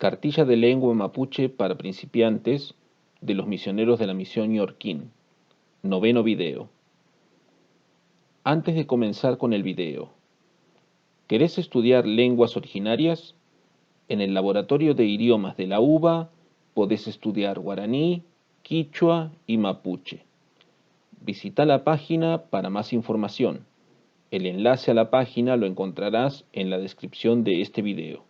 Cartilla de lengua mapuche para principiantes de los misioneros de la misión Ñorquín. Noveno video. Antes de comenzar con el video, ¿querés estudiar lenguas originarias? En el laboratorio de idiomas de la UBA podés estudiar guaraní, quichua y mapuche. Visita la página para más información. El enlace a la página lo encontrarás en la descripción de este video.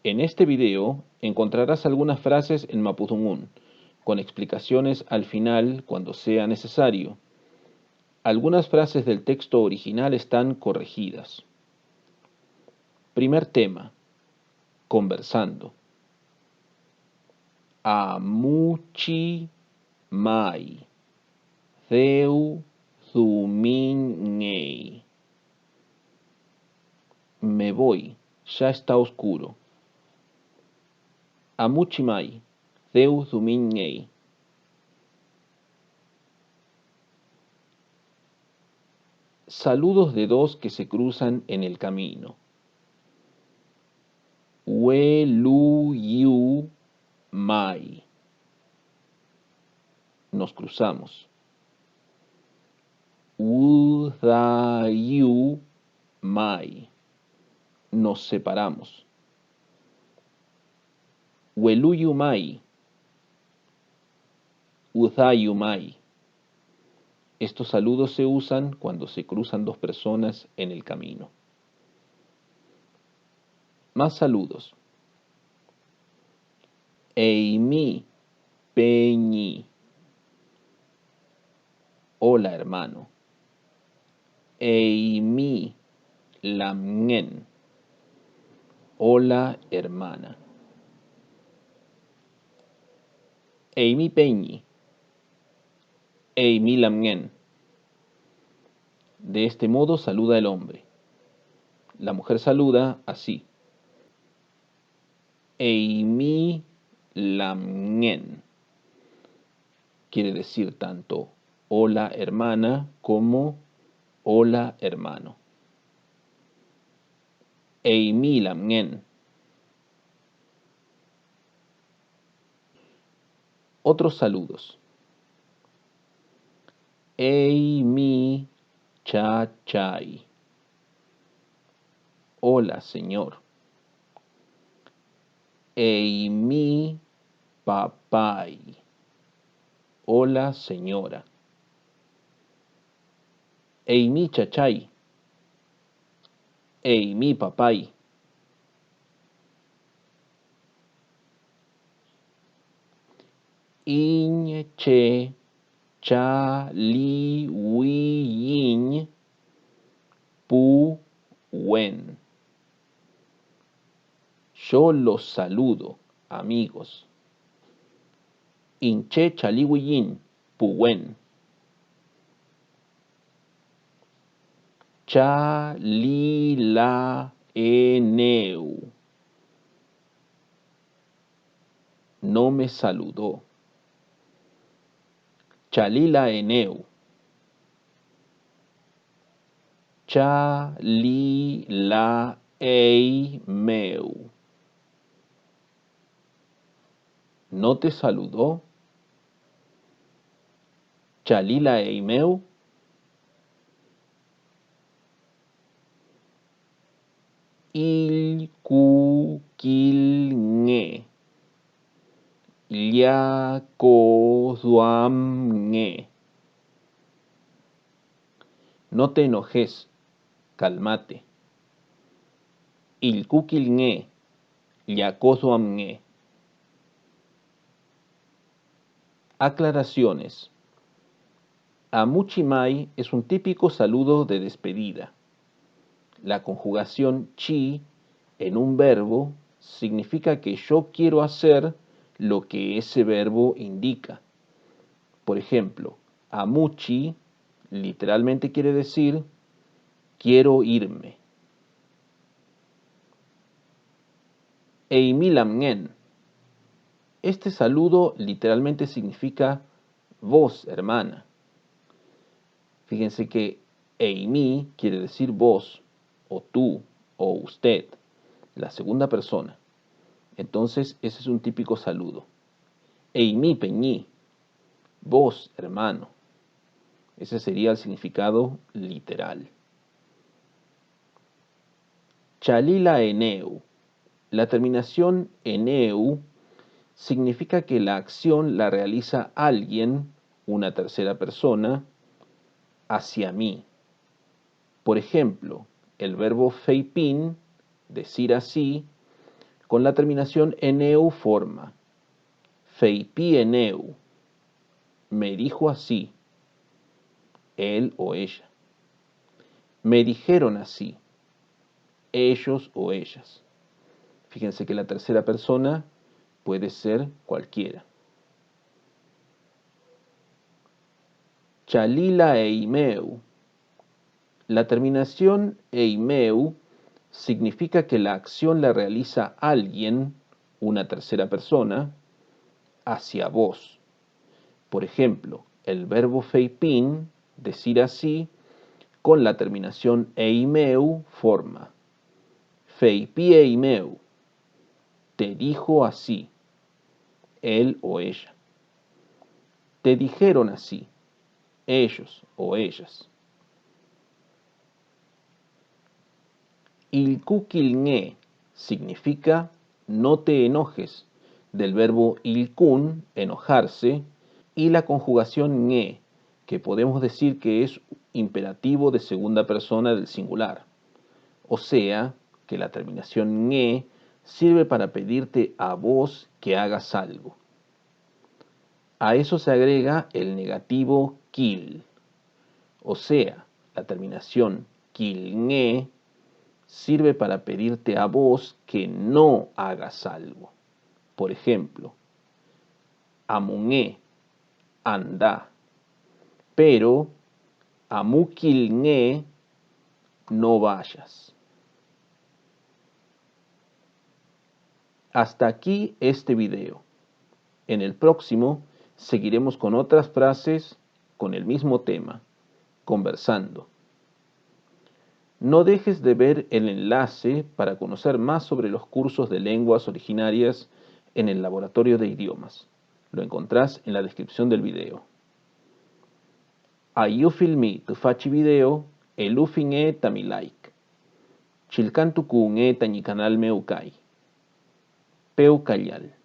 En este video encontrarás algunas frases en mapudungún, con explicaciones al final cuando sea necesario. Algunas frases del texto original están corregidas. Primer tema. Conversando. Amuchi mai. Theu zuminei. Me voy, ya está oscuro. Amuchi mai. Theu zuminei. Saludos de dos que se cruzan en el camino. Weluyu mai. Nos cruzamos. Udayu mai. Nos separamos. Weluyu mai. Udayu mai. Estos saludos se usan cuando se cruzan dos personas en el camino. Más saludos. Eimi peñi. Hola, hermano. Eimi lamngen. Hola, hermana. Eimi peñi. Eimi lamngen. De este modo saluda el hombre. La mujer saluda así. Eimi lamngen. Quiere decir tanto hola hermana como hola hermano. Eimi lamngen. Otros saludos. Eimi chachay. Hola, señor. Eimi papay. Hola, señora. Eimi chachay. Eimi papay. Inche chaliwiyin puwen. Yo los saludo, amigos. Inche chaliwiyin puwen. Chalila eneu. No me saludó. Chalila eneu. Chalila eimeu. ¿No te saludó? Chalila eimeu. Ilkukilnge. Liakozuamnge. No te enojes, cálmate. Ilkukilnge. Liakozuamnge. Aclaraciones. Amuchimai es un típico saludo de despedida. La conjugación chi en un verbo significa que yo quiero hacer lo que ese verbo indica. Por ejemplo, amuchi literalmente quiere decir quiero irme. Eimi lamngen. Este saludo literalmente significa vos, hermana. Fíjense que eimi quiere decir vos, o tú, o usted. la segunda persona. Entonces, ese es un típico saludo. Ei mi peñi, vos, hermano. Ese sería el significado literal. Chalila eneu. La terminación eneu significa que la acción la realiza alguien, una tercera persona, hacia mí. Por ejemplo, el verbo feipin, decir así, con la terminación eneu forma. Feipi eneu, me dijo así, él o ella. Me dijeron así, ellos o ellas. Fíjense que la tercera persona puede ser cualquiera. Chalila eimeu. La terminación eimeu significa que la acción la realiza alguien, una tercera persona, hacia vos. Por ejemplo, el verbo feipin, decir así, con la terminación eimeu forma. Feipi eimeu, te dijo así, él o ella. Te dijeron así, ellos o ellas. Ilkukilnge significa no te enojes, del verbo ilkun, enojarse, y la conjugación nge, que podemos decir que es imperativo de segunda persona del singular. O sea, que la terminación nge sirve para pedirte a vos que hagas algo. A eso se agrega el negativo kil. O sea, la terminación kilnge sirve para pedirte a vos que no hagas algo. Por ejemplo, amunge, anda, pero amukilnge, no vayas. Hasta aquí este video. En el próximo seguiremos con otras frases con el mismo tema, conversando. No dejes de ver el enlace para conocer más sobre los cursos de lenguas originarias en el Laboratorio de Idiomas. Lo encontrás en la descripción del video. Ayu filmi tu faci video e lufin e tami like. Chilkan tuku e tañi canal meu kai. Peu callal.